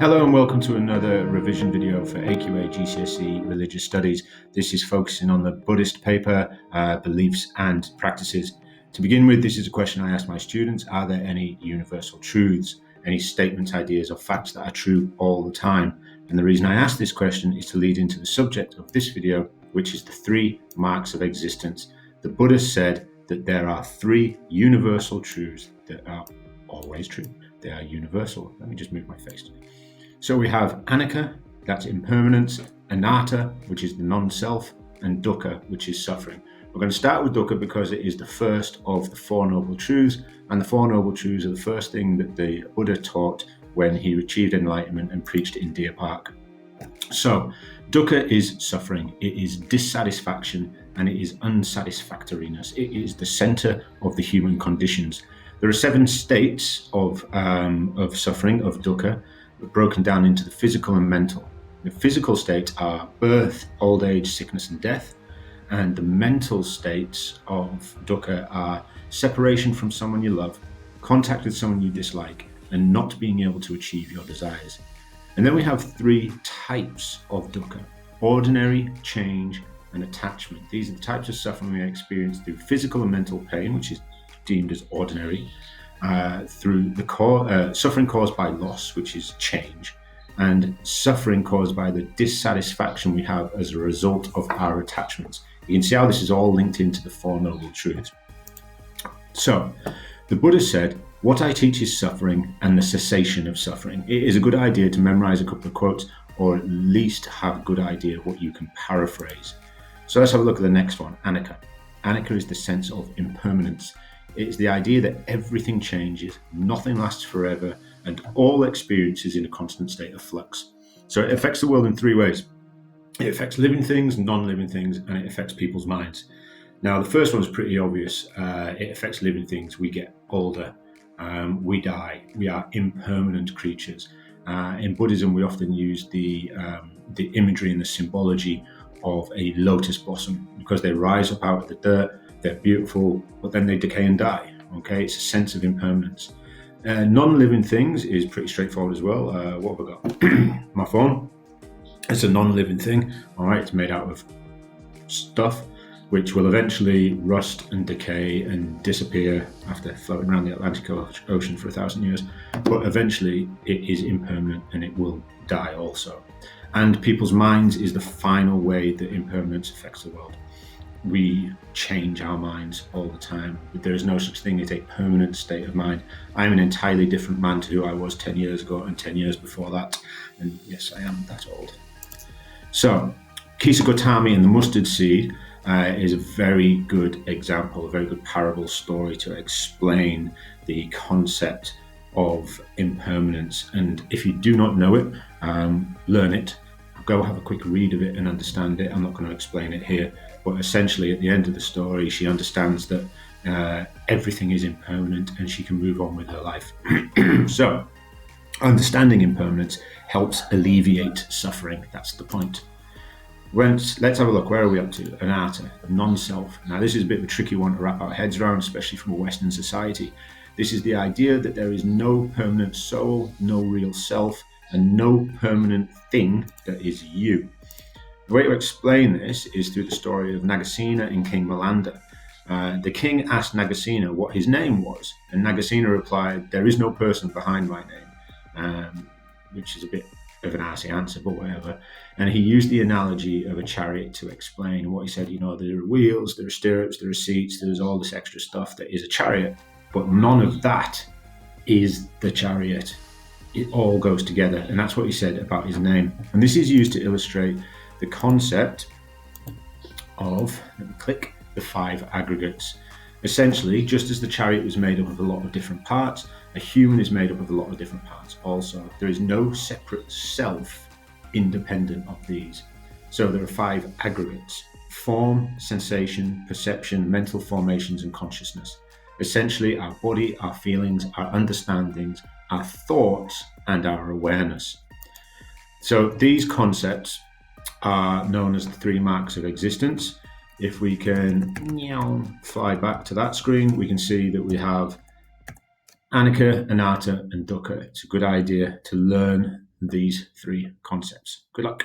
Hello and welcome to another revision video for AQA GCSE Religious Studies. This is focusing on the Buddhist paper, Beliefs and Practices. To begin with, this is a question I ask my students. Are there any universal truths, any statements, ideas or facts that are true all the time? And the reason I ask this question is to lead into the subject of this video, which is the 3 marks of existence. The Buddha said that there are 3 universal truths that are always true. They are universal. Let me just move my face. So we have anicca, that's impermanence, anatta, which is the non-self, and dukkha, which is suffering. We're going to start with dukkha because it is the first of the 4 Noble Truths, and the 4 Noble Truths are the first thing that the Buddha taught when he achieved enlightenment and preached in Deer Park. So, dukkha is suffering, it is dissatisfaction, and it is unsatisfactoriness. It is the center of the human conditions. There are 7 states of suffering, of dukkha, broken down into the physical and mental. The physical states are birth, old age, sickness and death, and the mental states of dukkha are separation from someone you love, contact with someone you dislike, and not being able to achieve your desires. And then we have 3 types of dukkha: ordinary, change, and attachment. These are the types of suffering we experience through physical and mental pain, which is deemed as ordinary, through the suffering caused by loss, which is change, and suffering caused by the dissatisfaction we have as a result of our attachments. You can see how this is all linked into the 4 Noble Truths. So, the Buddha said, "What I teach is suffering and the cessation of suffering." It is a good idea to memorize a couple of quotes, or at least have a good idea of what you can paraphrase. So let's have a look at the next one, anicca. Anicca is the sense of impermanence. It's the idea that everything changes, nothing lasts forever, and all experience is in a constant state of flux. So it affects the world in 3 ways. It affects living things, non-living things, and it affects people's minds. Now, the first one is pretty obvious. It affects living things. We get older, we die, we are impermanent creatures. In Buddhism, we often use the imagery and the symbology of a lotus blossom, because they rise up out of the dirt. They're beautiful, but then they decay and die. Okay, it's a sense of impermanence. Non-living things is pretty straightforward as well. What have I got? My phone. It's a non-living thing. All right, it's made out of stuff which will eventually rust and decay and disappear after floating around the Atlantic Ocean for 1,000 years. But eventually, it is impermanent and it will die also. And people's minds is the final way that impermanence affects the world. We change our minds all the time. There is no such thing as a permanent state of mind. I am an entirely different man to who I was 10 years ago and 10 years before that. And yes, I am that old. So, Kisa Gotami and the mustard seed is a very good example, a very good parable story to explain the concept of impermanence. And if you do not know it, learn it. Go have a quick read of it and understand it. I'm not going to explain it here, but essentially at the end of the story, she understands that everything is impermanent and she can move on with her life. So, understanding impermanence helps alleviate suffering. That's the point. Let's have a look. Where are we up to? Anatta, non-self. Now, this is a bit of a tricky one to wrap our heads around, especially from a Western society. This is the idea that there is no permanent soul, no real self, and no permanent thing that is you. The way to explain this is through the story of Nagasena and King Milinda. The king asked Nagasena what his name was, and Nagasena replied, "There is no person behind my name," which is a bit of an arsey answer, but whatever. And he used the analogy of a chariot to explain what he said. You know, there are wheels, there are stirrups, there are seats, there's all this extra stuff that is a chariot, but none of that is the chariot. It all goes together, and that's what he said about his name. And this is used to illustrate the concept of, let me click, the 5 aggregates. Essentially, just as the chariot was made up of a lot of different parts, a human is made up of a lot of different parts also. There is no separate self independent of these. So there are 5 aggregates: form, sensation, perception, mental formations, and consciousness. Essentially, our body, our feelings, our understandings, our thoughts, and our awareness. So these concepts are known as the 3 marks of existence. If we can fly back to that screen, we can see that we have anicca, anatta, and dukkha. It's a good idea to learn these three concepts. Good luck.